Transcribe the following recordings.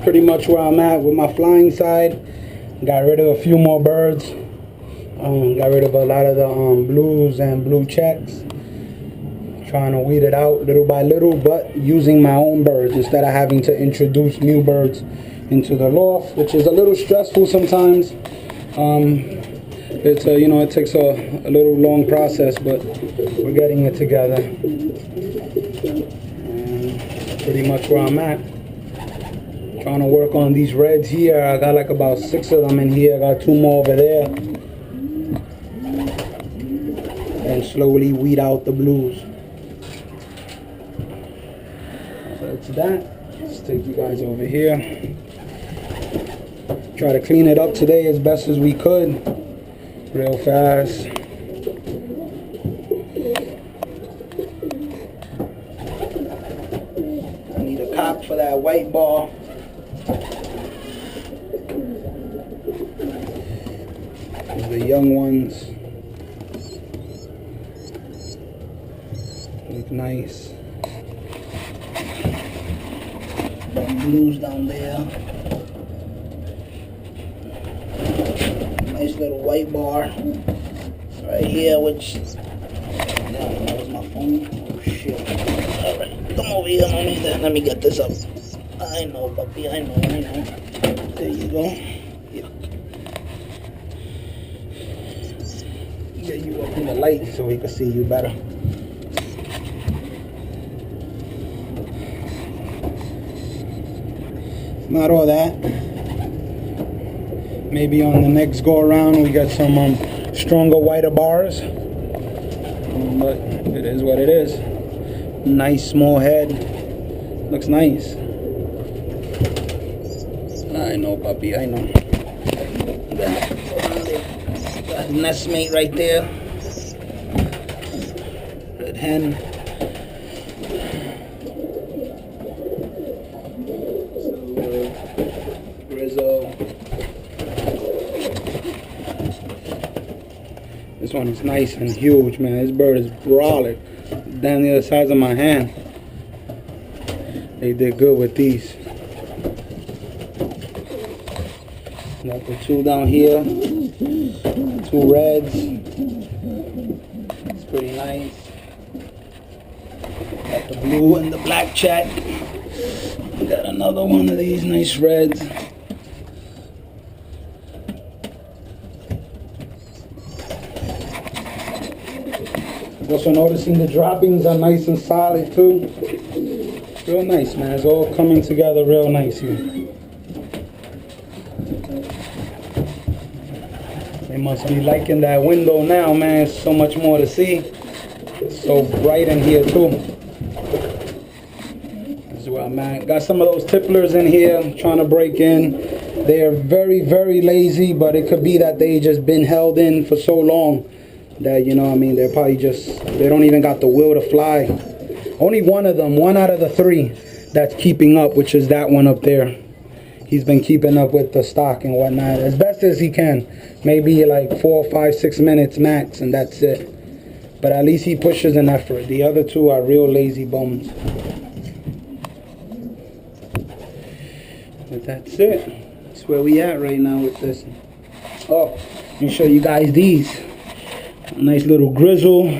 pretty much where I'm at with my flying side. Got rid of a few more birds. Got rid of a lot of the blues and blue checks. Trying to weed it out little by little, but using my own birds instead of having to introduce new birds into the loft, which is a little stressful sometimes. It's it takes a little long process, but we're getting it together. And pretty much where I'm at. Trying to work on these reds here. I got like about 6 of them in here. I got 2 more over there. And slowly weed out the blues. So that's that. Let's take you guys over here. Try to clean it up today as best as we could. Real fast. I need a cop for that white ball. The young ones look nice. Blues down there. Nice little white bar right here, which that was my phone. Oh shit. Alright, come over here, mommy. Let me get this up. I know, puppy, I know. There you go. Yeah. Get you up in the light so we can see you better. Not all that. Maybe on the next go around we got some stronger, whiter bars. But it is what it is. Nice small head. Looks nice. I know, puppy, I know. Got a nestmate right there. Red hen. Rizzo. This one is nice and huge, man. This bird is brolic. Down the other size of my hand. They did good with these. Got the 2 down here. 2 reds. It's pretty nice. Got the blue and the black check. Got another one of these nice reds. Also noticing the droppings are nice and solid too. Real nice, man. It's all coming together real nice here. They must be liking that window now, man. So much more to see. It's so bright in here too. This is where I'm at. Got some of those tipplers in here trying to break in. They are very, very lazy, but it could be that they just been held in for so long that, they're probably they don't even got the will to fly. Only one of them, 1 out of the 3 that's keeping up, which is that one up there. He's been keeping up with the stock and whatnot as best as he can. Maybe like 4, 5, 6 minutes max, and that's it. But at least he pushes an effort. The other 2 are real lazy bums. But that's it. That's where we at right now with this. Oh, let me show you guys these. A nice little grizzle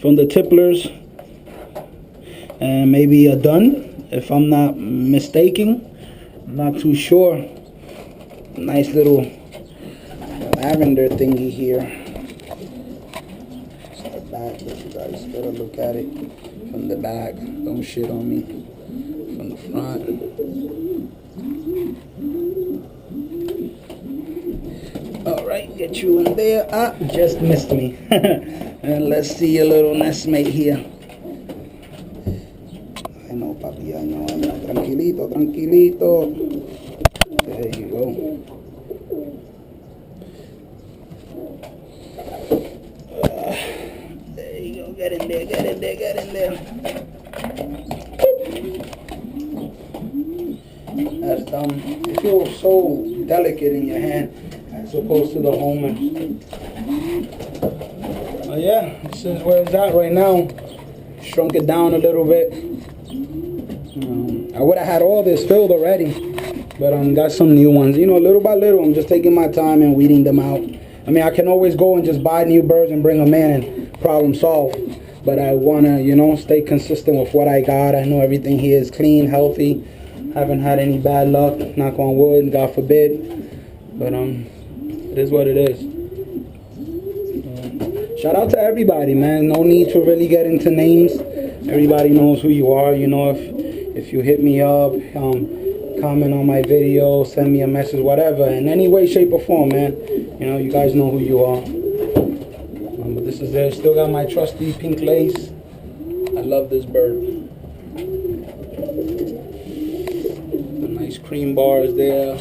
from the tipplers. And maybe a dun, if I'm not mistaken. I'm not too sure. Nice little lavender thingy here. Step back, but you guys better look at it from the back. Don't shit on me from the front. Alright, get you in there. Ah, just missed me. And let's see a little nestmate here. I know, papi, I know. Tranquilito, tranquilito. There you go. There you go. Get in there, get in there, get in there. That's it feels so delicate in your hand as opposed to the Homer. Yeah, this is where it's at right now. Shrunk it down a little bit. I would have had all this filled already, but got some new ones. You know, little by little, I'm just taking my time and weeding them out. I mean, I can always go and just buy new birds and bring them in and problem solve. But I want to, you know, stay consistent with what I got. I know everything here is clean, healthy. Haven't had any bad luck, knock on wood, God forbid. But it is what it is. Shout out to everybody, man. No need to really get into names. Everybody knows who you are. You know, if you hit me up, comment on my video, send me a message, whatever, in any way, shape, or form, man. You know, you guys know who you are. But this is it. Still got my trusty pink lace. I love this bird. The nice cream bars there.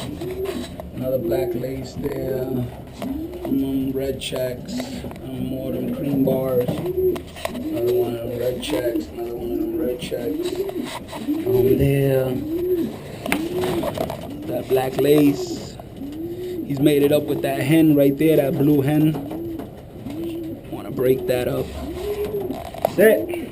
Another black lace there. Red checks. More of them cream bars. Another one of them red checks. Another one of them red checks. There. That black lace. He's made it up with that hen right there, that blue hen. Want to break that up. That's it.